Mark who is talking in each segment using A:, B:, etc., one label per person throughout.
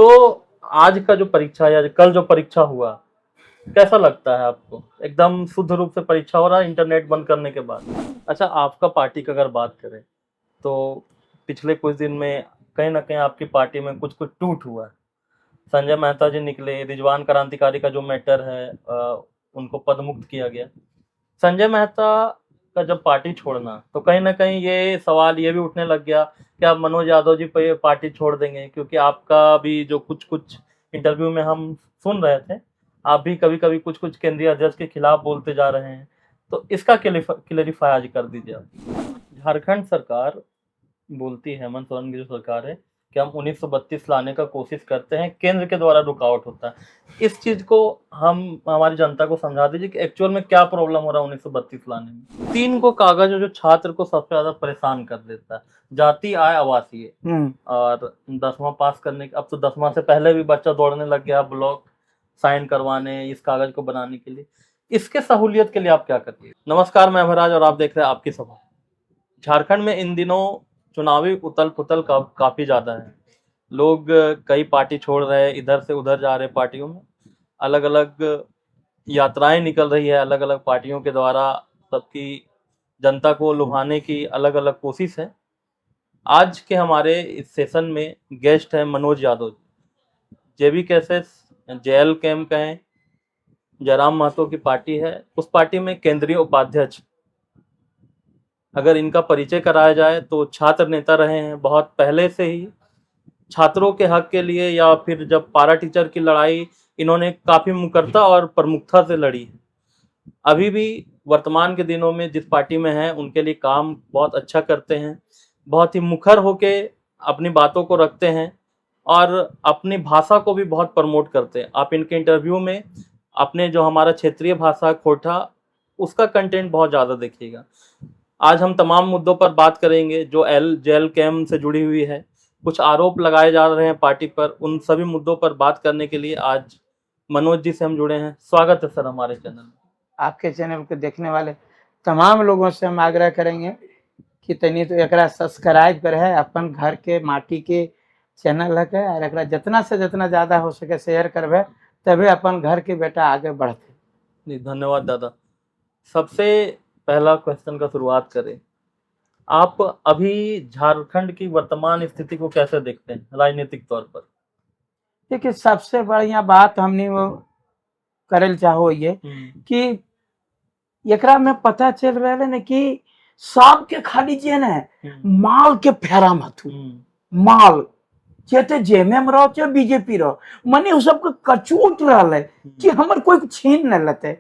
A: तो आज का जो परीक्षा या कल जो परीक्षा हुआ, कैसा लगता है आपको? एकदम शुद्ध रूप से परीक्षा हो रहा है इंटरनेट बंद करने के बाद। अच्छा, आपका पार्टी की अगर बात करें तो पिछले कुछ दिन में कहीं न कहीं आपकी पार्टी में कुछ-कुछ टूट हुआ है। संजय मेहता जी निकले, रिजवान क्रांतिकारी का जो मैटर है उनको पदमुक्त किया गया। संजय मेहता का जब पार्टी छोड़ना, तो कहीं न कहीं ये सवाल ये भी उठने लग गया कि आप मनोज यादव जी पे पार्टी छोड़ देंगे, क्योंकि आपका भी जो कुछ-कुछ इंटरव्यू में हम सुन रहे थे, आप भी कभी-कभी कुछ-कुछ केंद्रीय अध्यक्ष के खिलाफ बोलते जा रहे हैं। तो इसका क्लेरिफाई आज कर दीजिए आप। झारखंड सरकार बोलती है, हेमंत सोरेन की जो सरकार है, कि हम 1932 लाने का कोशिश करते हैं, केंद्र के द्वारा रुकावट होता है। इस चीज़ को हम हमारी जनता को समझा दीजिए कि एक्चुअल में क्या प्रॉब्लम हो रहा है 1932 लाने में। 3 को कागज़ जो छात्र को सबसे ज़्यादा परेशान कर देता है, जाति, आय, आवासीय। और 10वां पास करने अब तो 10वां से पहले भी बच्चा दौड़ने लग गया ब्लॉक साइन करवाने, इस कागज़ को बनाने के लिए। इसके सहूलियत के लिए आप क्या करिए? नमस्कार, मैं अभयराज और आप देख रहे हैं आपकी सभा। झारखंड में इन दिनों चुनावी उथल-पुथल काफ़ी ज़्यादा है। लोग कई पार्टी छोड़ रहे हैं, इधर से उधर जा रहे हैं पार्टियों में। अलग-अलग यात्राएँ निकल रही है, अलग-अलग पार्टियों के द्वारा सबकी जनता को लुभाने की अलग-अलग कोशिश है। आज के हमारे इस सेशन में गेस्ट हैं मनोज यादव जी। जेबी कैसेस, जेएल कैम कहें, जयराम महतो की पार्टी है, उस पार्टी में केंद्रीय उपाध्यक्ष। अगर इनका परिचय कराया जाए तो छात्र नेता रहे हैं, बहुत पहले से ही छात्रों के हक के लिए, या फिर जब पारा टीचर की लड़ाई इन्होंने काफ़ी मुकरता और प्रमुखता से लड़ी है। अभी भी वर्तमान के दिनों में जिस पार्टी में हैं उनके लिए काम बहुत अच्छा करते हैं, बहुत ही मुखर होके अपनी बातों को रखते हैं और अपनी भाषा को भी बहुत प्रमोट करते हैं। आप इनके इंटरव्यू में अपने जो हमारा क्षेत्रीय भाषा खोटा, उसका कंटेंट बहुत ज़्यादा देखिएगा। आज हम तमाम मुद्दों पर बात करेंगे जो जेल कैम से जुड़ी हुई है। कुछ आरोप लगाए जा रहे हैं पार्टी पर, उन सभी मुद्दों पर बात करने के लिए आज मनोज जी से हम जुड़े हैं। स्वागत है सर हमारे चैनल में।
B: आपके चैनल को देखने वाले तमाम लोगों से हम आग्रह करेंगे कि तनी तो एकरा सब्सक्राइब करे है, अपन घर के माटी के चैनल है और एकरा जितना से जितना ज़्यादा हो सके शेयर करबे, तभी अपन घर के बेटा आगे बढ़ते।
A: जी धन्यवाद दादा। सबसे पहला क्वेश्चन का शुरुआत करें, आप अभी झारखंड की वर्तमान स्थिति को कैसे देखते हैं राजनीतिक तौर पर?
B: देखिए, सबसे बढ़िया बात हमने वो करल चाहो ये कि एकरा में पता चल रहा है ना कि सब के खाली जे ना माल के फेरा मत माल चेते जेएमएम रहो चाहे बीजेपी रहो, मने उ सबके कचूट रहा है कि हमर कोई छीन न लेते।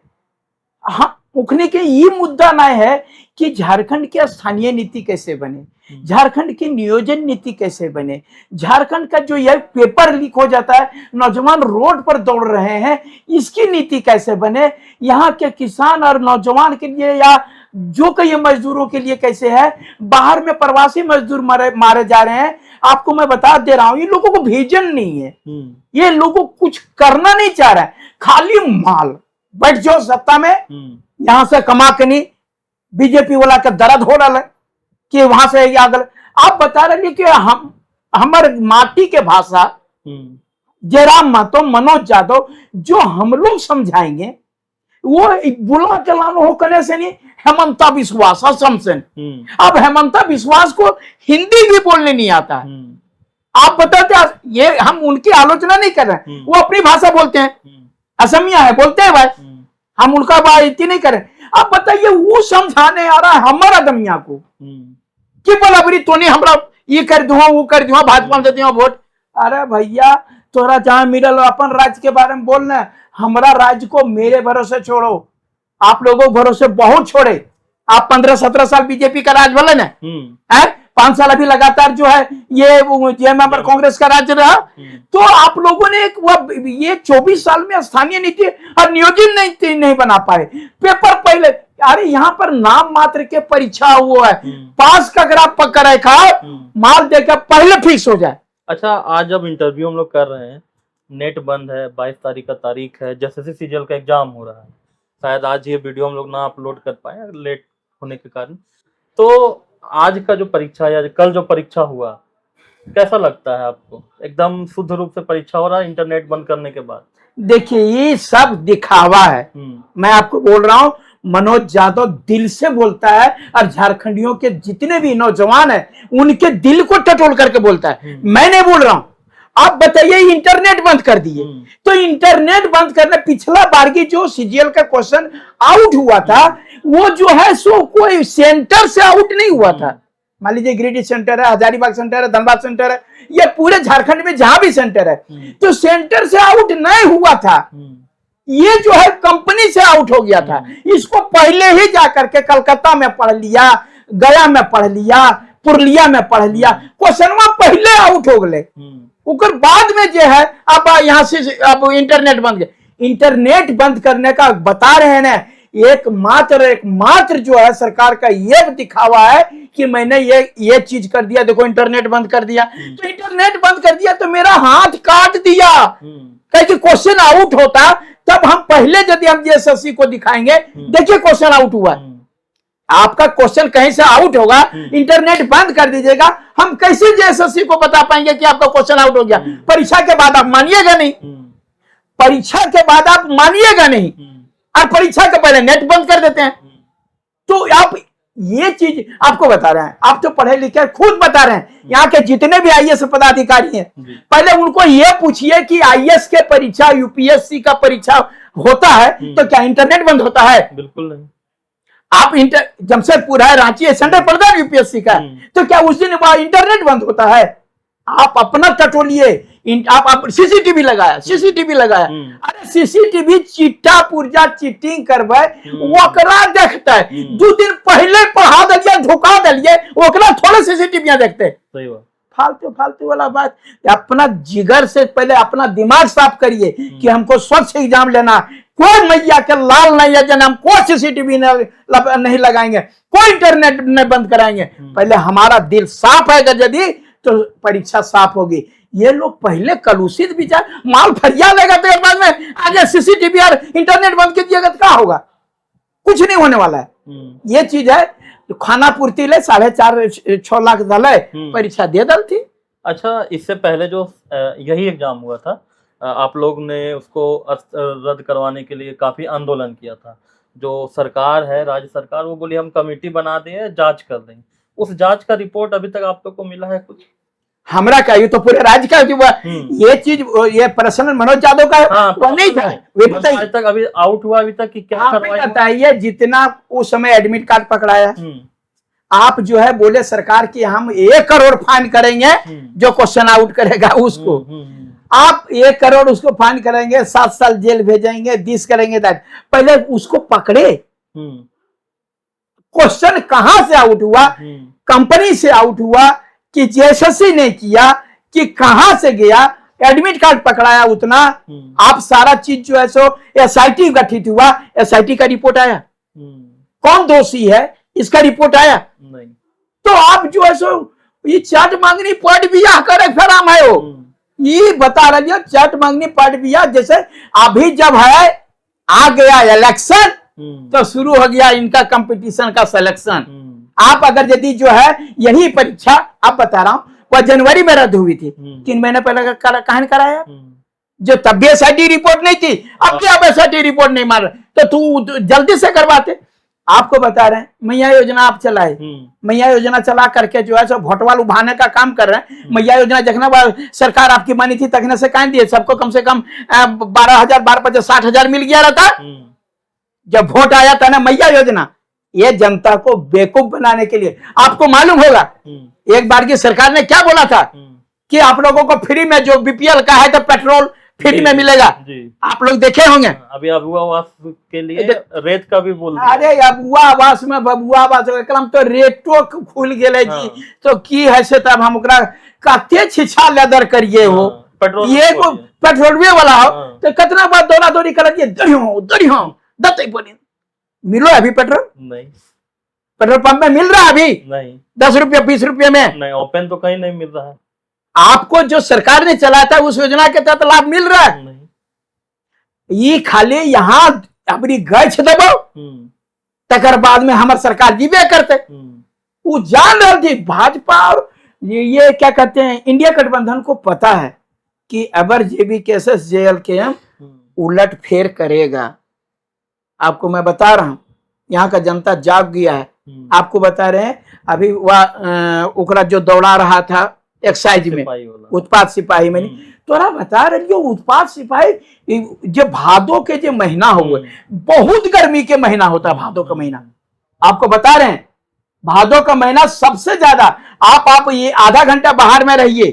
B: हाँ, उखने के ये मुद्दा ना है कि झारखंड की स्थानीय नीति कैसे बने, झारखंड की नियोजन नीति कैसे बने, झारखंड का जो यह पेपर लीक हो जाता है, नौजवान रोड पर दौड़ रहे हैं, इसकी नीति कैसे बने, यहाँ के किसान और नौजवान के लिए या जो कई मजदूरों के लिए कैसे है, बाहर में प्रवासी मजदूर मारे जा रहे हैं। आपको मैं बता दे रहा हूं, ये लोगों को विजन नहीं है, ये लोगों कुछ करना नहीं चाह रहा है, खाली माल बैठ जाओ सत्ता में, यहां से कमा के नहीं। बीजेपी वाला का दर्द हो रहा है कि वहां से अगर आप बता रहे कि हम हमारे माटी के भाषा जयराम महतो, मनोज यादव जो हम लोग समझाएंगे वो बुला चलानो हो करने से नहीं, हेमंता विश्वास असम से। अब हेमंता विश्वास को हिंदी भी बोलने नहीं आता है। आप बताते, ये हम उनकी आलोचना नहीं कर रहे, वो अपनी भाषा बोलते हैं, असमिया है बोलते हैं भाई, हम उनका बात इतनी नहीं करें। आप बताइए, वो समझाने आ रहा है हमारा दमिया को कि बराबरी तो नहीं, हमरा ये कर दूंगा वो कर दूंगा, भाजपा में देती हूँ वोट। अरे भैया, तोरा जहां मिलल अपन राज्य के बारे में बोलना, हमारा राज्य को मेरे भरोसे छोड़ो, आप लोगों के भरोसे बहुत छोड़े। आप 15-17 साल बीजेपी का राज बोले ना, 5 साल अभी लगातार जो है ये जेएमएम कांग्रेस का राज्य रहा, तो आप लोगों ने ये 24 साल में स्थानीय नीति और नियोजन नहीं बना पाए। पेपर पहले, अरे यहाँ पर नाम मात्र के परीक्षा हुआ है, पास का ग्राफ पकड़ रखा, माल देकर पहले फिक्स हो जाए।
A: अच्छा, आज जब इंटरव्यू हम लोग कर रहे हैं, नेट बंद है, 22 तारीख का तारीख है, जैसे सीजीएल का एग्जाम हो रहा है, शायद आज ये वीडियो हम लोग ना अपलोड कर पाए लेट होने के कारण। तो आज का जो परीक्षा या कल जो परीक्षा हुआ, कैसा लगता है आपको? एकदम शुद्ध रूप से परीक्षा हो रहा है इंटरनेट बंद करने के बाद?
B: देखिए ये सब दिखावा है। मैं आपको बोल रहा हूं, मनोज यादव दिल से बोलता है और झारखंडियों के जितने भी नौजवान हैं उनके दिल को टटोल करके बोलता है। मैं नहीं बोल रहा हूं। आप बताइए इंटरनेट बंद कर दिए, तो इंटरनेट बंद करने पिछला बार की जो सीजीएल का क्वेश्चन आउट हुआ था वो जो है सो कोई सेंटर से आउट नहीं हुआ था। मान लीजिए गिरिडीह सेंटर है, हजारीबाग सेंटर है, धनबाद सेंटर है, ये पूरे झारखंड में जहां भी सेंटर है तो सेंटर से आउट नहीं हुआ था, ये जो है कंपनी से आउट हो गया था। इसको पहले ही जाकर के कलकत्ता में पढ़ लिया, गया में पढ़ लिया, पुरलिया में पढ़ लिया, क्वेश्चन पहले आउट हो गए। उकर बाद में जो है अब यहां से अब इंटरनेट बंद, इंटरनेट बंद करने का बता रहे हैं ना, एकमात्र जो है सरकार का ये दिखावा है कि मैंने ये चीज कर दिया, देखो इंटरनेट बंद कर दिया। तो इंटरनेट बंद कर दिया तो मेरा हाथ काट दिया, कहीं क्वेश्चन आउट होता तब हम पहले यदि हम जेएसएससी को दिखाएंगे, देखिए क्वेश्चन आउट हुआ, आपका क्वेश्चन कहीं से आउट होगा, इंटरनेट बंद कर दीजिएगा, हम कैसे जेएसएससी को बता पाएंगे कि आपका क्वेश्चन आउट हो गया? परीक्षा के बाद आप मानिएगा नहीं, परीक्षा के बाद आप मानिएगा नहीं, और परीक्षा के पहले नेट बंद कर देते हैं। तो आप ये चीज आपको बता रहे हैं, आप तो पढ़े लिखे खुद बता रहे हैं, यहाँ के जितने भी आईएएस पदाधिकारी हैं पहले उनको ये पूछिए कि आईएएस के परीक्षा, यूपीएससी का परीक्षा होता है तो क्या इंटरनेट बंद होता है? बिल्कुल नहीं। आप जमशेदपुर है, रांची सेंटर पड़ता है यूपीएससी का, तो क्या उस दिन इंटरनेट बंद होता है? आप अपना टटोलिए, आप सीसीटीवी लगाया, सीसीटीवी लगाया, अरे सीसीटीवी चिट्टा पुर्जा चीटिंग करवे ओकरा देखते, 2 दिन पहले पढ़ा दिया, धोखा दिए, ओकरा थोड़े सीसीटीवी देखते। सही बात। फालतू वाला बात, अपना जिगर से पहले अपना दिमाग साफ करिए कि हमको स्वच्छ एग्जाम लेना, कोई मैया के लाल नहीं है जन हम कोई सीसीटीवी नहीं लगाएंगे, कोई इंटरनेट नहीं बंद कराएंगे। पहले हमारा दिल साफ है यदि तो परीक्षा साफ होगी। ये लोग पहले कलुषित विचार माल फरिया लेगा तो बाद में आगे सीसीटीवी और इंटरनेट बंद कर दिएगा तो क्या होगा? कुछ नहीं होने वाला है। ये चीज है, तो खाना पूर्ति ले 4.5-6 लाख दले परीक्षा दे दल थी।
A: अच्छा, इससे पहले जो यही एग्जाम हुआ था, आप लोग ने उसको रद्द करवाने के लिए काफी आंदोलन किया था। जो सरकार है, राज्य सरकार, वो बोली हम कमेटी बना दें, जांच कर देंगे। उस जांच का रिपोर्ट अभी तक आप लोग को मिला है कुछ?
B: हमरा का, ये तो पूरे राज्य का ये चीज, ये पर्सनल मनोज यादव का वो नहीं था।
A: आज तक अभी आउट हुआ अभी तक कि क्या
B: बताइए? जितना उस समय एडमिट कार्ड पकड़ाया, आप जो है बोले सरकार की हम 1 करोड़ फाइन करेंगे जो क्वेश्चन आउट करेगा उसको, आप 1 करोड़ उसको फाइन करेंगे, 7 साल जेल भेजेंगे, 10 करेंगे। पहले उसको पकड़े, क्वेश्चन कहां से आउट हुआ? कंपनी से आउट हुआ कि जेएसएससी ने किया कि कहां से गया? एडमिट कार्ड पकड़ाया उतना, आप सारा चीज जो है सो एसआईटी गठित हुआ, एसआईटी का रिपोर्ट आया, कौन दोषी है इसका रिपोर्ट आया नहीं। तो आप जो है सो ये चट मांगनी पट बिया करे फराम है, वो ये बता रही है चट मांगनी पट बिया। जैसे अभी जब है आ गया इलेक्शन तो शुरू हो गया इनका कंपटीशन का सिलेक्शन। आप अगर यदि जो है यही परीक्षा, आप बता रहा हूं, वह जनवरी में रद्द हुई थी, 3 महीने पहले कहां कराया? जो तब भी एसआईटी रिपोर्ट नहीं थी, अब भी आप एसआईटी रिपोर्ट नहीं मार रहे, तो तू जल्दी से करवाते। आपको बता रहे हैं मैया योजना आप चलाए, मैया योजना चला करके जो है सो भोटवाल उभारने का काम कर रहे हैं। मैया योजना जखना सरकार आपकी मानी थी तखने से कह दिए, सबको कम से कम 12,000 12,000 60,000 मिल गया रहता। जब वोट आया था ना मैया योजना, ये जनता को बेवकूफ बनाने के लिए, आपको मालूम होगा एक बार की सरकार ने क्या बोला था कि आप लोगों को फ्री में, जो बीपीएल का है तो पेट्रोल फ्री में मिलेगा। आप लोग देखे होंगे। अभी अबुआ आवास के लिए रेट का भी बोल, अरे अबुआ आवास में बबुआ आवास कलम तो रेटो खुल गए जी, तो की है से तब हम कते छिछा लेदर करिए हो, ये पेट्रोल वाला हो तो कितना बार दौड़ा दौड़ी कर दरियो दते मिलो अभी पेट्रोल नहीं, पेट्रोल पंप में मिल रहा है अभी नहीं, 10 रुपये 20 रुपये में नहीं, ओपन तो कहीं नहीं मिल रहा है। आपको जो सरकार ने चलाया था उस योजना के तहत लाभ मिल रहा है नहीं। ये खाली यहाँ अपनी गैस दबाओ, तकर बाद में हमारे सरकार जीवे करते, वो जान रही थी भाजपा और ये क्या कहते हैं, इंडिया गठबंधन को पता है कि अगर जेबीकेएस जेएलकेएम उलट फेर करेगा। आपको मैं बता रहा हूं, यहाँ का जनता जाग गया है। आपको बता रहे हैं, अभी वह ओकरा जो दौड़ा रहा था एक्साइज में, उत्पाद सिपाही में, तोरा बता रहे जो उत्पाद सिपाही, जो भादो के जो महीना हुए, बहुत गर्मी के महीना होता है भादो का महीना। आपको बता रहे हैं भादो का महीना सबसे ज्यादा, आप ये आधा घंटा बाहर में रहिए,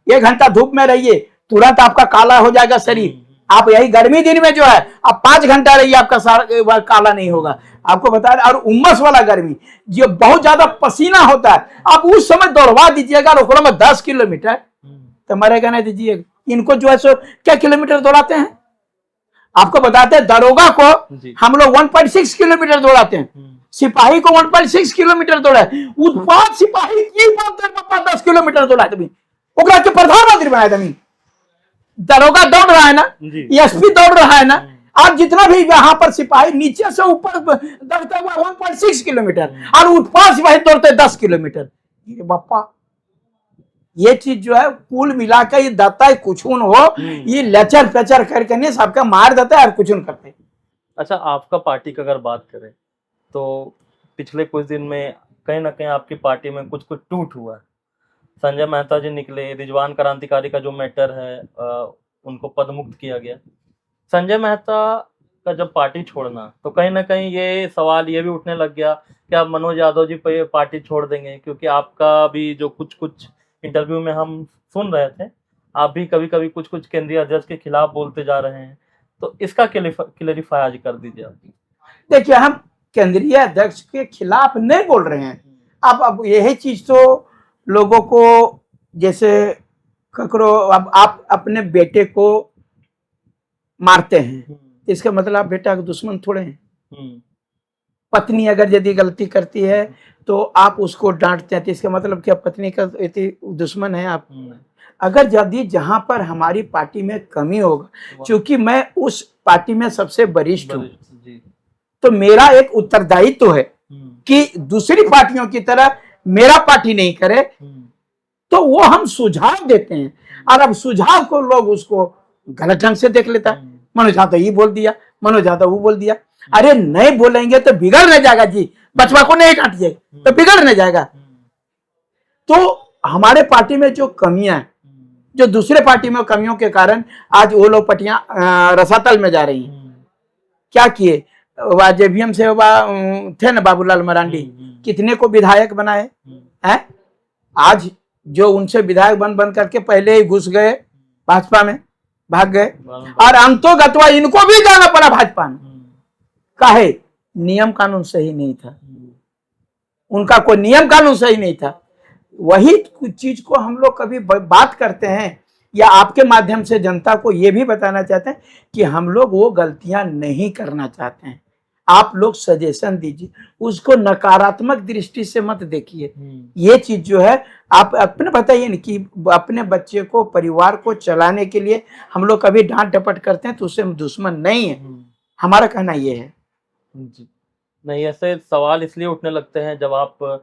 B: 1 घंटा धूप में रहिए, तुरंत आपका काला हो जाएगा शरीर। आप यही गर्मी दिन में जो है आप 5 घंटा रहिए, आपका सारा काला नहीं होगा। आपको बता रहे, और उमस वाला गर्मी जो बहुत ज्यादा पसीना होता है, आप उस समय दौड़वा दीजिएगा रोकड़ा में 10 किलोमीटर तो मरेगा नहीं दीजिएगा। इनको जो है सो क्या किलोमीटर दौड़ाते हैं, आपको बताते हैं दरोगा को हम लोग 1.6 किलोमीटर दौड़ाते हैं, सिपाही को 1.6 किलोमीटर दौड़ा, उत्पाद सिपाही की 10 किलोमीटर दौड़ा, ओकरा के प्रधानमंत्री बनाया था। दरोगा दौड़ रहा है ना, एसपी दौड़ रहा है ना, आज जितना भी यहाँ पर सिपाही नीचे से ऊपर दौड़ता हुआ 1.6 किलोमीटर, और उत्पाद सिपाही दौड़ते 10 किलोमीटर। ये बापा, ये चीज जो है कुल मिलाकर ये दत्ता है कुछ हो, ये लेचर पेचर करके नहीं सबका मार देता है और कुछ करते।
A: अच्छा, आपका पार्टी का अगर बात करें तो पिछले कुछ दिन में कहीं ना कहीं आपकी पार्टी में कुछ टूट हुआ है। संजय मेहता जी निकले, रिजवान क्रांतिकारी का जो मैटर है उनको पदमुक्त किया गया। संजय मेहता का जब पार्टी छोड़ना, तो कहीं ना कहीं ये सवाल ये भी उठने लग गया कि आप मनोज यादव जी पे पार्टी छोड़ देंगे, क्योंकि आपका भी जो कुछ इंटरव्यू में हम सुन रहे थे, आप भी कभी कभी कुछ केंद्रीय अध्यक्ष के खिलाफ बोलते जा रहे हैं, तो इसका क्लेरिफाई आज कर दीजिए आप।
B: देखिए, हम केंद्रीय अध्यक्ष के खिलाफ नहीं बोल रहे हैं। अब यही चीज तो लोगों को, जैसे ककरो, अब आप अपने बेटे को मारते हैं, इसका मतलब आप बेटा का दुश्मन थोड़े हैं। पत्नी अगर यदि गलती करती है तो आप उसको डांटते हैं, तो इसका मतलब क्या पत्नी का दुश्मन है आप? अगर यदि जहां पर हमारी पार्टी में कमी होगा, क्योंकि मैं उस पार्टी में सबसे वरिष्ठ हूँ, तो मेरा एक उत्तरदायित्व है कि दूसरी पार्टियों की तरह मेरा पार्टी नहीं करे, तो वो हम सुझाव देते हैं, और अब सुझाव को लोग उसको गलत ढंग से देख लेता है। मनोज यादव ये बोल दिया, मनोज यादव वो बोल दिया। अरे नहीं बोलेंगे तो बिगड़ नहीं जाएगा जी, बचवा को नहीं डांटिए तो बिगड़ नहीं जाएगा। तो हमारे पार्टी में जो कमियां हैं, जो दूसरे पार्टी में कमियों के कारण आज वो लोग पटियां रसातल में जा रही हैं। क्या किए, जेबीएम से थे ना बाबूलाल मरांडी, कितने को विधायक बनाए हैं। आज जो उनसे विधायक बन करके पहले ही घुस गए भाजपा में, भाग गए, और अंतोगत्वा इनको भी जाना पड़ा भाजपा में। काहे? नियम कानून सही नहीं था, उनका कोई नियम कानून सही नहीं था। वही चीज को हम लोग कभी बात करते हैं, या आपके माध्यम से जनता को ये भी बताना चाहते हैं कि हम लोग वो गलतियां नहीं करना चाहते हैं। आप लोग सजेशन दीजिए, उसको नकारात्मक दृष्टि से मत देखिए। ये चीज जो है आप अपने बताइए ना कि अपने बच्चे को, परिवार को चलाने के लिए हम लोग कभी डांट डपट करते हैं तो उससे हम दुश्मन नहीं है, हमारा कहना ये है।
A: जी नहीं, ऐसे सवाल इसलिए उठने लगते हैं जब आप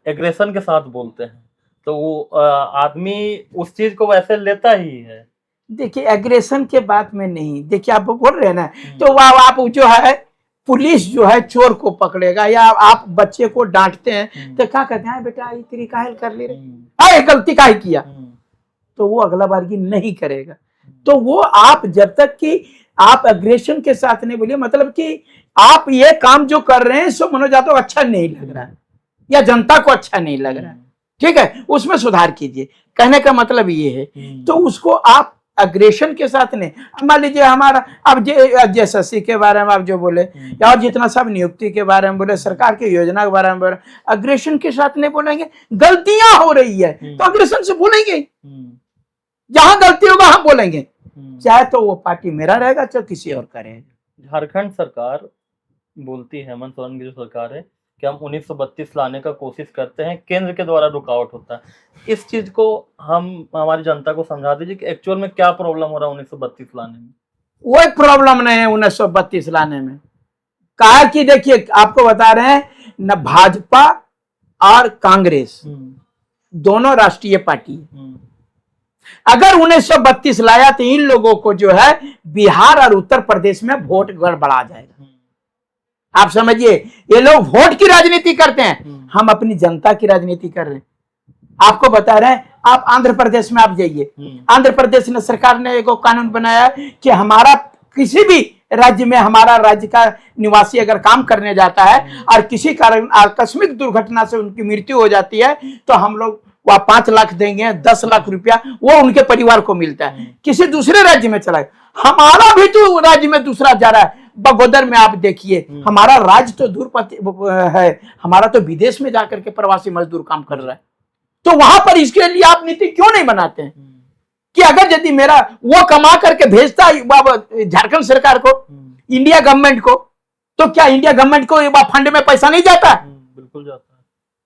A: एग्रेशन के साथ बोलते हैं, तो वो आदमी उस चीज को वैसे लेता ही है।
B: देखिए, एग्रेशन के बात में नहीं, देखिए आप बोल रहे हैं ना, तो आप जो है पुलिस जो है चोर को पकड़ेगा, या आप बच्चे को डांटते हैं तो क्या कहते हैं, बेटा ये तेरी काहे कर ले रहे, गलती काहे किया, तो वो अगला बार की नहीं करेगा। तो वो आप जब तक कि आप एग्रेशन के साथ नहीं बोलिए, मतलब कि आप ये काम जो कर रहे हैं सो मनोज यादव अच्छा नहीं लग रहा है, या जनता को अच्छा नहीं लग रहा है, ठीक है, उसमें सुधार कीजिए, कहने का मतलब ये है। तो उसको आप अग्रेशन के साथ नहीं, मान लीजिए हमारा अब जेएसएससी के बारे में आप जो बोले, या और जितना सब नियुक्ति के बारे में बोले, सरकार की योजना के बारे में बोले, अग्रेशन के साथ नहीं बोलेंगे। गलतियां हो रही है तो अग्रेशन से बोलेंगे, जहां गलती होगा हम बोलेंगे, चाहे तो वो पार्टी मेरा रहेगा चाहे किसी और का रहेगा।
A: झारखंड सरकार बोलती है, हेमंत सोरेन की जो सरकार है, कि हम 1932 लाने का कोशिश करते हैं, केंद्र के द्वारा रुकावट होता है। इस चीज को हम हमारी जनता को समझा दीजिए कि एक्चुअल में क्या प्रॉब्लम हो रहा है 1932 लाने में।
B: कोई प्रॉब्लम नहीं है 1932 लाने में। कहा कि देखिए, आपको बता रहे हैं, न भाजपा और कांग्रेस दोनों राष्ट्रीय पार्टी है। अगर 1932 लाया तो इन लोगों को जो है बिहार और उत्तर प्रदेश में वोट गड़बड़ा जाएगा। आप समझिए, ये लोग वोट की राजनीति करते हैं, हम अपनी जनता की राजनीति कर रहे हैं। आपको बता रहे हैं, आप आंध्र प्रदेश में आप जाइए, आंध्र प्रदेश ने सरकार ने एक कानून बनाया कि हमारा किसी भी राज्य में हमारा राज्य का निवासी अगर काम करने जाता है और किसी कारण आकस्मिक दुर्घटना से उनकी मृत्यु हो जाती है तो हम लोग वह 5 लाख देंगे, 10 लाख रुपया वो उनके परिवार को मिलता है। किसी दूसरे राज्य में चला, हमारा भी तो राज्य में दूसरा जा रहा है। बगोदर में आप देखिए, हमारा राज्य तो दूर है, हमारा तो विदेश में जाकर के प्रवासी मजदूर काम कर रहा है। तो वहां पर इसके लिए आप नीति क्यों नहीं बनाते हैं कि अगर यदि मेरा वो कमा करके भेजता झारखंड सरकार को, इंडिया गवर्नमेंट को, तो क्या इंडिया गवर्नमेंट को फंड में पैसा नहीं जाता?
A: बिल्कुल जाता है।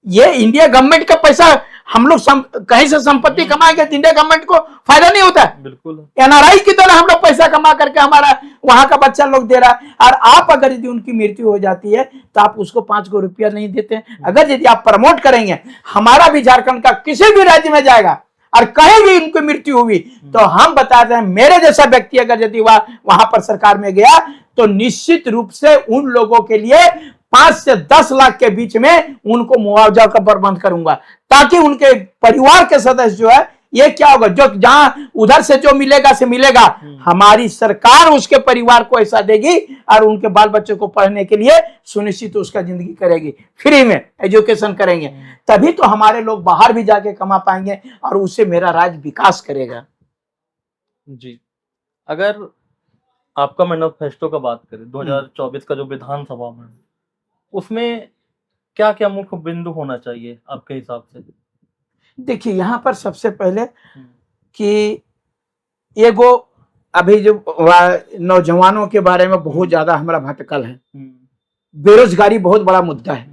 A: ये
B: इंडिया गवर्नमेंट का पैसा हम लोग कहीं से संपत्ति कमाएंगे तो इंडिया गवर्नमेंट को फायदा नहीं होता है।
A: बिल्कुल।
B: एनआरआई की तरह हम लोग पैसा कमा करके हमारा वहां का बच्चा लोग दे रहा है, और आप अगर यदि उनकी मृत्यु हो जाती है तो आप उसको 5 रुपया नहीं देते हैं। अगर यदि आप प्रमोट करेंगे, हमारा भी झारखंड का किसी भी राज्य में जाएगा और कहीं भी उनकी मृत्यु हुई तो हम बता रहे हैं, मेरे जैसा व्यक्ति अगर यदि वहां पर सरकार में गया तो निश्चित रूप से उन लोगों के लिए 5 से 10 लाख के बीच में उनको मुआवजा का प्रबंध करूंगा, ताकि उनके परिवार के सदस्य जो है, ये क्या होगा, जो जहां उधर से जो मिलेगा से मिलेगा, हमारी सरकार उसके परिवार को ऐसा देगी और उनके बाल बच्चों को पढ़ने के लिए सुनिश्चित उसका जिंदगी करेगी, फ्री में एजुकेशन करेंगे। तभी तो हमारे लोग बाहर भी जाके कमा पाएंगे और उससे मेरा राज्य विकास करेगा।
A: जी, अगर आपका मैनिफेस्टो का बात करें 2024 का जो विधानसभा में, उसमें क्या क्या मुख्य बिंदु होना चाहिए आपके हिसाब से?
B: देखिए, यहाँ पर सबसे पहले कि एगो अभी जो नौजवानों के बारे में बहुत ज्यादा हमारा भटकल है, बेरोजगारी बहुत बड़ा मुद्दा है।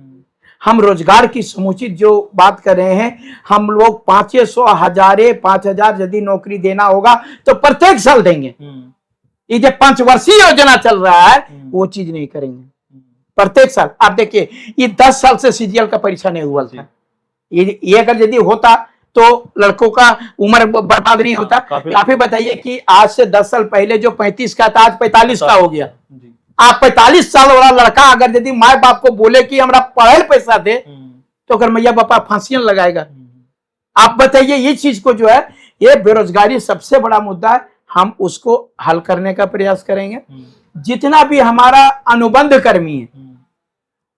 B: हम रोजगार की समुचित जो बात कर रहे हैं, हम लोग 500, 1000, 5000 यदि नौकरी देना होगा तो प्रत्येक साल देंगे। ये जो 5 वर्षीय योजना चल रहा है वो चीज नहीं करेंगे प्रत्येक साल। आप देखिए, ये 10 साल से सीजीएल का परीक्षा नहीं हुआ था। ये अगर यदि होता तो लड़कों का उम्र बर्बाद नहीं होता। आप ही बताइए कि आज से 10 साल पहले जो 35 का था, आज 45 का हो गया। आप 45 साल वाला लड़का अगर यदि माँ बाप को बोले कि हमरा पढ़ाई पैसा दे, तो अगर मैया बापा फांसियां लगाएगा। आप बताइए, ये चीज को जो है, ये बेरोजगारी सबसे बड़ा मुद्दा है, हम उसको हल करने का प्रयास करेंगे। जितना भी हमारा अनुबंध कर्मी है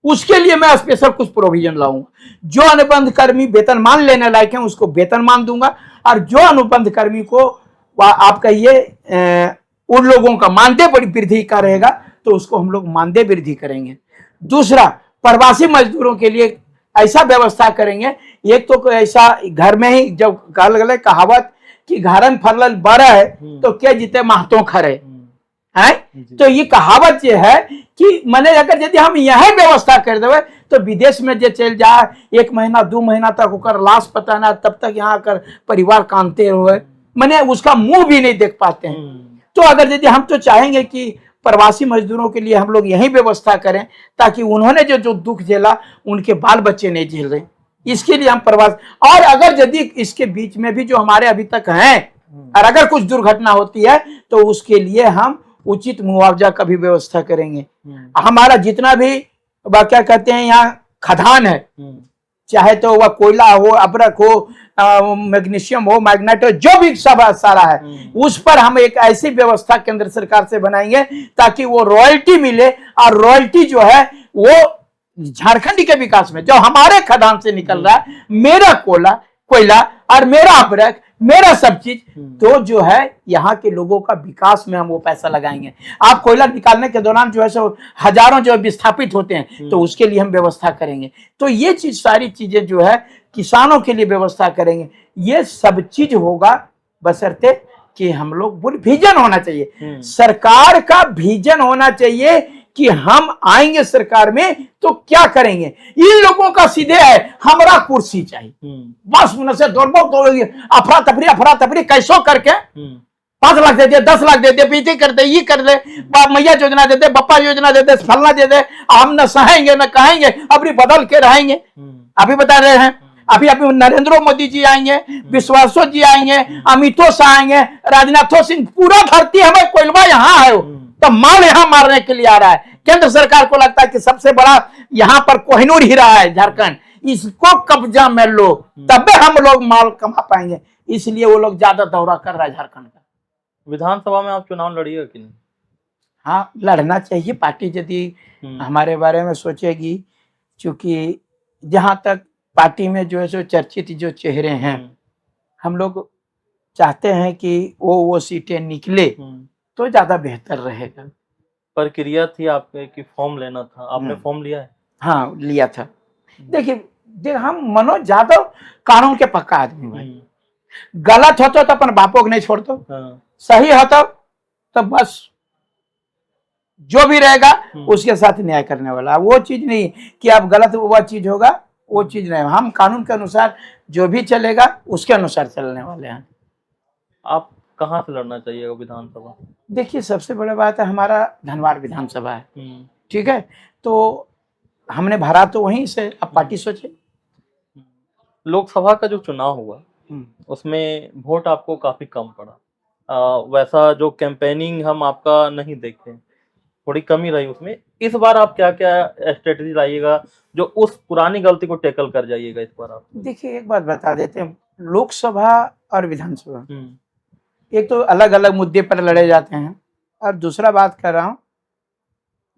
B: उसके लिए मैं स्पेशल कुछ प्रोविजन लाऊंगा। जो अनुबंध कर्मी वेतनमान लेने लायक है उसको वेतनमान दूंगा, और जो अनुबंध कर्मी को आप कहिए उन लोगों का मानदेय वृद्धि का रहेगा तो उसको हम लोग मानदेय वृद्धि करेंगे। दूसरा, प्रवासी मजदूरों के लिए ऐसा व्यवस्था करेंगे। एक तो ऐसा घर में ही जब कल गले कहावत कि घरन फरल बड़ा है तो क्या जीते महतो खरे है, तो ये कहावत जो है कि मैंने अगर यदि हम यही व्यवस्था कर देवे तो विदेश में जो चल जाए 1 महीना 2 महीना तक होकर लाश पता ना, तब तक यहाँ आकर परिवार कांदते हुए मैंने उसका मुंह भी नहीं देख पाते हैं। तो अगर यदि हम तो चाहेंगे कि प्रवासी मजदूरों के लिए हम लोग यही व्यवस्था करें ताकि उन्होंने जो दुख झेला उनके बाल बच्चे नहीं झेल रहे, इसके लिए हम प्रवास। और अगर यदि इसके बीच में भी जो हमारे अभी तक हैं और अगर कुछ दुर्घटना होती है तो उसके लिए हम उचित मुआवजा का भी व्यवस्था करेंगे। हमारा जितना भी क्या कहते हैं यहाँ खदान है, चाहे तो वह कोयला हो, अबरक हो, मैग्नीशियम हो, मैग्नेट हो, जो भी सब सारा है, उस पर हम एक ऐसी व्यवस्था केंद्र सरकार से बनाएंगे ताकि वो रॉयल्टी मिले। और रॉयल्टी जो है वो झारखंड के विकास में, जो हमारे खदान से निकल रहा है, मेरा कोयला और मेरा अबरक, मेरा सब चीज, तो जो है यहाँ के लोगों का विकास में हम वो पैसा लगाएंगे। आप कोयला निकालने के दौरान जो है सो हजारों जो विस्थापित होते हैं तो उसके लिए हम व्यवस्था करेंगे। तो ये चीज सारी चीजें जो है किसानों के लिए व्यवस्था करेंगे। ये सब चीज होगा बशर्ते कि हम लोग विजन होना चाहिए, सरकार का विजन होना चाहिए कि हम आएंगे सरकार में तो क्या करेंगे। इन लोगों का सीधे है हमरा कुर्सी चाहिए, बस उनसे दौड़ोगे अफरा तफरी कैसो करके 5 लाख दे दे, 10 लाख दे दे, पीती कर दे, ये कर दे, मैया योजना दे दे, बप्पा योजना दे दे, फलना दे दे, हम न सहेंगे न कहेंगे, अभी बदल के रहेंगे। अभी बता रहे हैं अभी अभी नरेंद्र मोदी जी आएंगे, विश्वासो जी आएंगे, अमितो शाह आएंगे, राजनाथो सिंह, पूरा धरती हमें कोयलवा यहाँ है, तो माल यहाँ मारने के लिए आ रहा है। केंद्र सरकार को लगता है कि सबसे बड़ा यहाँ पर कोहिनूर हीरा है झारखंड, इसको कब्जा में लो तबे हम लोग माल कमा पाएंगे, इसलिए वो लोग ज्यादा दौरा कर रहा है झारखंड का।
A: विधानसभा में आप चुनाव लड़िएगा कि नहीं?
B: हाँ, लड़ना चाहिए। पार्टी यदि हमारे बारे में सोचेगी, क्योंकि जहां तक पार्टी में जो है सो चर्चित जो चेहरे हैं, हम लोग चाहते हैं कि वो सीटें निकले तो ज्यादा बेहतर रहेगा।
A: प्रक्रिया थी आपके कि फॉर्म लेना था, आपने फॉर्म लिया है?
B: हाँ, लिया था। देखिए हम मनोज यादव कानून के पक्का आदमी भाई, गलत होता तो अपन बापों को नहीं छोड़ते, सही होता तो बस जो भी रहेगा उसके साथ न्याय करने वाला। वो चीज नहीं कि आप गलत वह चीज होगा, वो चीज नहीं। हम कानून के अनुसार जो भी चलेगा उसके अनुसार चलने वाले हैं।
A: आप कहाँ से लड़ना चाहिए विधानसभा?
B: देखिए सबसे बड़ा बात है, हमारा धनबाद विधानसभा है, ठीक है, तो हमने भरा तो वहीं से, अब पार्टी सोचे।
A: लोकसभा का जो चुनाव हुआ उसमें वोट आपको काफी कम पड़ा, वैसा जो कैंपेनिंग हम आपका नहीं देखते, थोड़ी कमी रही उसमें। इस बार आप क्या क्या स्ट्रेटजी लाइएगा जो उस पुरानी गलती को टैकल कर जाइएगा इस बार आप?
B: देखिए एक बात बता देते हैं, लोकसभा और विधानसभा एक तो अलग अलग मुद्दे पर लड़े जाते हैं, और दूसरा बात कर रहा हूं,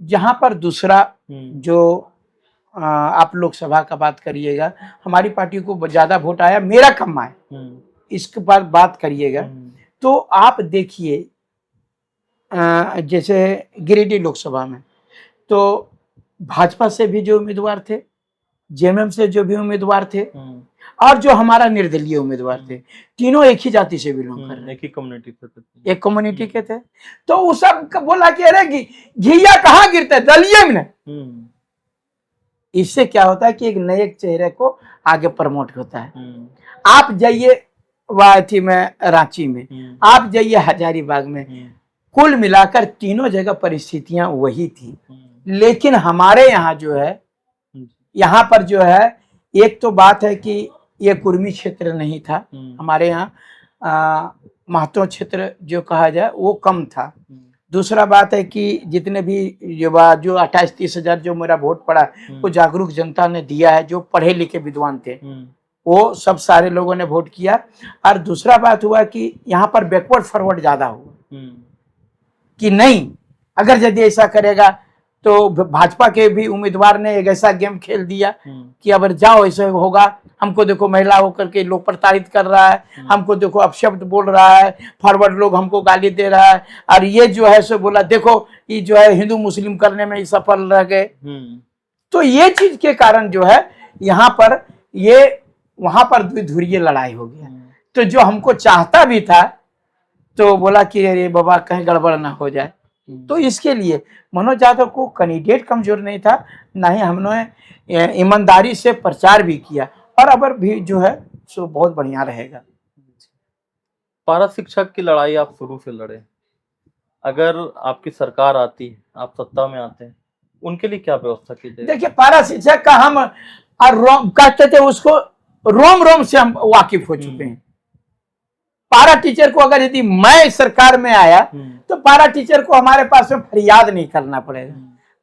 B: जहां पर दूसरा जो आप लोकसभा का बात करिएगा, हमारी पार्टी को ज्यादा वोट आया, मेरा कम आया, इसके बाद बात करिएगा तो आप देखिए जैसे गिरिडीह लोकसभा में तो भाजपा से भी जो उम्मीदवार थे, जेएमएम से जो भी उम्मीदवार थे, और जो हमारा निर्दलीय उम्मीदवार थे, तीनों एक ही जाति से बिलोंग कर रहे, एक ही कम्युनिटी से, एक कम्युनिटी के थे। तो वो सब बोला कि अरे घिया कहाँ गिरते, दलिये में। इससे क्या होता है कि एक नए चेहरे को आगे प्रमोट होता है। आप जाइए वाथी में, रांची में, आप जाइए हजारीबाग में, कुल मिलाकर तीनों जगह परिस्थितियां वही थी। लेकिन हमारे यहाँ जो है, यहाँ पर जो है, एक तो बात है कि ये कुर्मी क्षेत्र नहीं था, हमारे यहाँ महतो क्षेत्र जो कहा जाए वो कम था। दूसरा बात है कि जितने भी युवा जो 28-30 हजार जो मेरा वोट पड़ा, वो जागरूक जनता ने दिया है, जो पढ़े लिखे विद्वान थे, वो सब सारे लोगों ने वोट किया। और दूसरा बात हुआ कि यहाँ पर बैकवर्ड फॉरवर्ड ज्यादा हुआ कि नहीं, अगर यदि ऐसा करेगा तो भाजपा के भी उम्मीदवार ने एक ऐसा गेम खेल दिया कि अब जाओ ऐसे होगा, हमको देखो महिला होकर के लोग प्रताड़ित कर रहा है, हमको देखो अपशब्द बोल रहा है, फॉरवर्ड लोग हमको गाली दे रहा है, और ये जो है सो बोला देखो ये जो है हिंदू मुस्लिम करने में सफल रह गए। तो ये चीज के कारण जो है यहाँ पर ये वहां पर द्विधुरीय लड़ाई हो गया। तो जो हमको चाहता भी था तो बोला कि अरे बाबा कहीं गड़बड़ ना हो जाए। तो इसके लिए मनोज यादव को कैंडिडेट कमजोर नहीं था, ना ही हमने ईमानदारी से प्रचार भी किया, और अब भी जो है सो बहुत बढ़िया रहेगा।
A: पारा शिक्षक की लड़ाई आप शुरू से लड़े, अगर आपकी सरकार आती है, आप सत्ता में आते हैं, उनके लिए क्या व्यवस्था की जाए?
B: देखिए पारा शिक्षक का हम कहते थे उसको, रोम रोम से हम वाकिफ हो चुके हैं। पारा टीचर को अगर यदि मैं सरकार में आया तो पारा टीचर को हमारे पास में फरियाद नहीं करना पड़ेगा।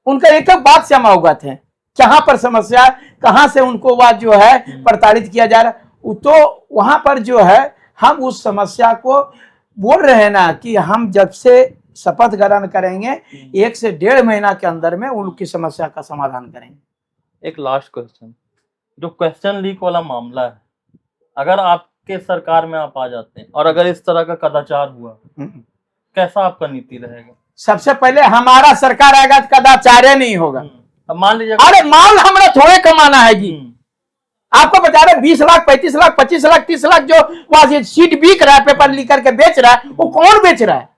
B: उनका एक बात से हम अवगत हैं, कहाँ पर समस्या, कहाँ से उनको बात जो है प्रताड़ित किया जा रहा है, तो वहां पर जो है हम उस समस्या को बोल रहे हैं ना कि हम जब से शपथ ग्रहण करेंगे 1 से 1.5 महीना के अंदर में उनकी समस्या का समाधान करेंगे।
A: एक लास्ट क्वेश्चन, जो क्वेश्चन लीक वाला मामला है, अगर आपके सरकार में आप आ जाते हैं और अगर इस तरह का कदाचार हुआ, कैसा आपका नीति रहेगा?
B: सबसे पहले हमारा सरकार आएगा तो कदाचार नहीं होगा।
A: अब मान लीजिए,
B: अरे माल हमें थोड़े कमाना है जी, आपको बता रहे 20 लाख 35 लाख 25 लाख 30 लाख जो वहां सीट बिक रहा है, पेपर लिख करके बेच रहा है, वो कौन बेच रहा है?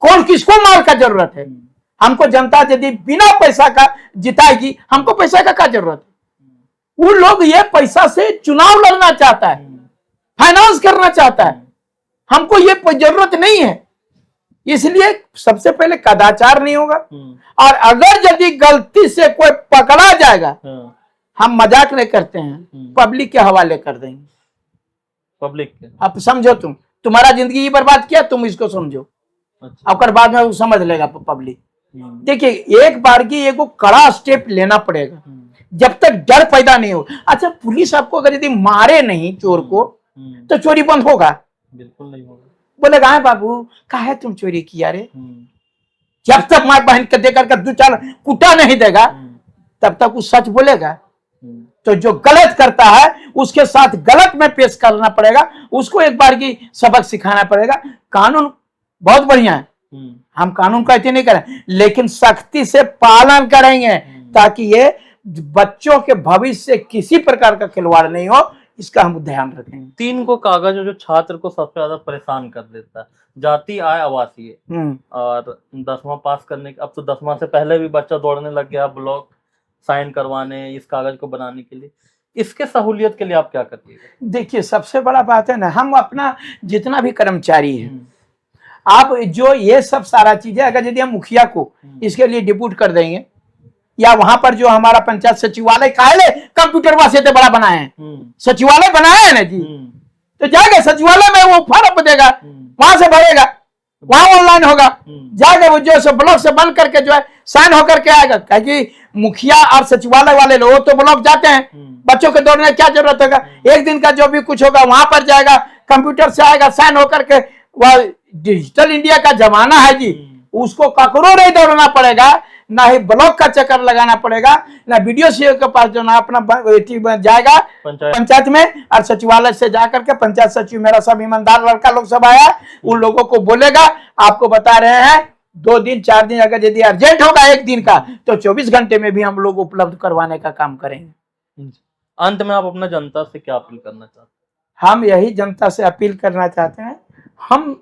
B: कौन, किसको माल का जरूरत है? हमको जनता यदि बिना पैसा का जिताएगी, हमको पैसा का क्या जरूरत है? वो लोग ये पैसा से चुनाव लड़ना चाहता है, फाइनेंस करना चाहता है, हमको ये जरूरत नहीं है। इसलिए सबसे पहले कदाचार नहीं होगा, और अगर यदि गलती से कोई पकड़ा जाएगा, हम मजाक नहीं करते हैं, पब्लिक के हवाले कर देंगे।
A: पब्लिक के।
B: अब समझो, तुम्हारा जिंदगी ही बर्बाद किया, तुम इसको समझो।
A: अच्छा।
B: और बाद में वो समझ लेगा पब्लिक। देखिए, एक बार की एगो कड़ा स्टेप लेना पड़ेगा जब तक डर पैदा नहीं हो। अच्छा, पुलिस आपको अगर यदि मारे नहीं चोर को तो चोरी बंद होगा?
A: बिल्कुल नहीं होगा।
B: बोलेगा हाँ बाबू, काहे तुम चोरी किया रे? जब तक माँ बहन के देकर के दो चार कुटा नहीं देगा तब तक वो सच बोलेगा। तो जो गलत करता है उसके साथ गलत में पेश करना पड़ेगा, उसको एक बार की सबक सिखाना पड़ेगा। कानून बहुत बढ़िया है, हम कानून का इतने नहीं करें, लेकिन सख्ती से पालन करेंगे ताकि ये बच्चों के भविष्य से किसी प्रकार का खिलवाड़ नहीं हो, इसका हम ध्यान रखेंगे।
A: 3 को कागज जो छात्र को सबसे ज्यादा परेशान कर देता है, जाति, आय, आवासीय। और 10वां पास करने अब तो 10वां से पहले भी बच्चा दौड़ने लग गया ब्लॉक साइन करवाने, इस कागज को बनाने के लिए। इसके सहूलियत के लिए आप क्या करिएगा?
B: देखिए, सबसे बड़ा बात है ना, हम अपना जितना भी कर्मचारी है, आप जो ये सब सारा चीजें अगर यदि हम मुखिया को इसके लिए डिप्यूट कर देंगे, या वहां पर जो हमारा पंचायत सचिवालय काहे कंप्यूटर वासे तो बड़ा बनाए हैं, सचिवालय बनाया है ना जी, तो जाएगा सचिवालय में वो फॉर्म देगा, वहां से भरेगा, वहां ऑनलाइन होगा, जाएगा वो जो ब्लॉक से बन करके जो है साइन होकर के आएगा। क्योंकि मुखिया और सचिवालय वाले लोग तो ब्लॉक जाते हैं, बच्चों के दौड़ने की क्या जरूरत होगा? एक दिन का जो भी कुछ होगा वहां पर जाएगा, कंप्यूटर से आएगा, साइन होकर के। वह डिजिटल इंडिया का जमाना है जी, उसको ककरो नहीं दौड़ना पड़ेगा, ना ही ब्लॉक का चक्कर लगाना पड़ेगा, ना बीडीओ सीओ के पास जो ना अपना जाएगा पंचायत में, और सचिवालय से जाकर के पंचायत सचिव, मेरा सब ईमानदार लड़का लोग सब आया, उन लोगों को बोलेगा, आपको बता रहे हैं 2 दिन 4 दिन अगर यदि अर्जेंट होगा 1 दिन का तो 24 घंटे में भी हम लोग उपलब्ध करवाने का काम करेंगे।
A: अंत में आप अपना जनता से क्या अपील करना चाहते हैं?
B: हम यही जनता से अपील करना चाहते हैं, हम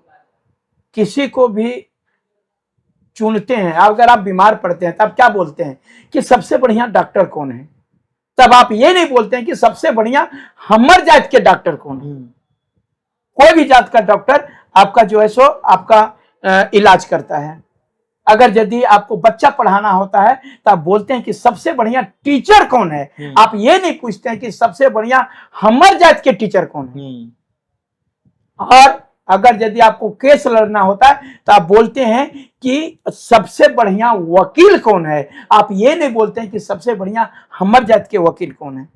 B: किसी को भी चुनते हैं, अगर आप बीमार पड़ते हैं तब क्या बोलते हैं कि सबसे बढ़िया डॉक्टर कौन है? तब आप ये नहीं बोलते हैं कि सबसे बढ़िया हमर जात के डॉक्टर कौन है। कोई भी जात का डॉक्टर आपका जो है सो आपका इलाज करता है। अगर यदि आपको बच्चा पढ़ाना होता है तो आप बोलते हैं कि सबसे बढ़िया टीचर कौन है, आप ये नहीं पूछते हैं कि सबसे बढ़िया हमर जात के टीचर कौन है। और अगर यदि आपको केस लड़ना होता है तो आप बोलते हैं कि सबसे बढ़िया वकील कौन है, आप ये नहीं बोलते हैं कि सबसे बढ़िया हमर जात के वकील कौन है।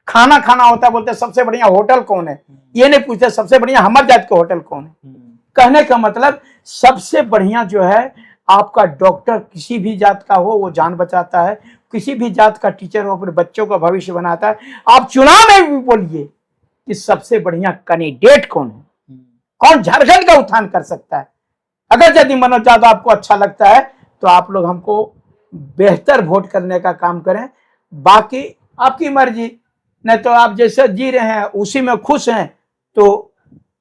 B: खाना खाना होता है, बोलते हैं सबसे बढ़िया होटल कौन है, ये नहीं पूछते सबसे बढ़िया हमर जात के होटल कौन है। कहने का मतलब सबसे बढ़िया जो है आपका डॉक्टर किसी भी जात का हो वो जान बचाता है, किसी भी जात का टीचर हो अपने बच्चों का भविष्य बनाता है। आप चुनाव में भी बोलिए कि सबसे बढ़िया कैंडिडेट कौन है, कौन झारखंड का उत्थान कर सकता है। अगर यदि मनोज यादव आपको अच्छा लगता है तो आप लोग हमको बेहतर वोट करने का काम करें, बाकी आपकी मर्जी। नहीं तो आप जैसे जी रहे हैं उसी में खुश हैं तो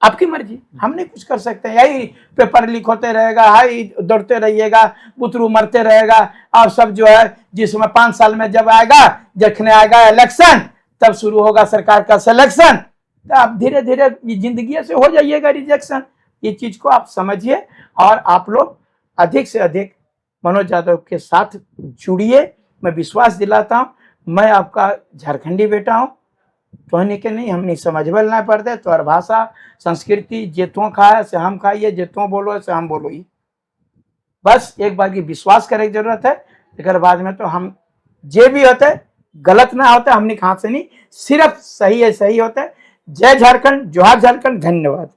B: आपकी मर्जी, हम नहीं कुछ कर सकते। यही पेपर लीक होते रहेगा, हाई दौड़ते रहिएगा, बुतरू मरते रहेगा, आप सब जो है जिसमें 5 साल में जब आएगा, देखने आएगा इलेक्शन, तब शुरू होगा सरकार का सिलेक्शन, तो आप धीरे धीरे जिंदगी से हो जाइएगा रिजेक्शन। ये चीज को आप समझिए और आप लोग अधिक से अधिक मनोज यादव के साथ जुड़िए। मैं विश्वास दिलाता हूँ, मैं आपका झारखंडी बेटा हूँ, कहने के नहीं हमने समझबल ना पड़ते तो और भाषा संस्कृति जेतुओं खाए से हम खाइए, जेतुओं बोलो से हम बोलो ही। बस एक बार की विश्वास करे की जरूरत है, एक बाद में तो हम जे भी होते गलत ना होता, हमने हाथ से नहीं, सिर्फ सही है सही होता है। जय झारखंड, जोहार झारखंड, धन्यवाद।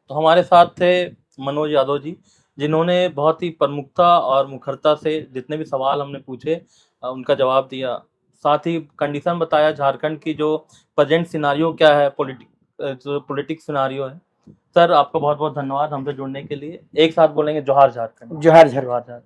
A: तो हमारे साथ थे मनोज यादव जी, जिन्होंने बहुत ही प्रमुखता और मुखरता से जितने भी सवाल हमने पूछे उनका जवाब दिया, साथ ही कंडीशन बताया झारखंड की जो प्रेजेंट सिनारियो क्या है, पॉलिटिक्स सिनारियो है। सर आपका बहुत बहुत धन्यवाद हमसे जुड़ने के लिए। एक साथ बोलेंगे जोहार झारखंड।
B: जोहार झारखंड।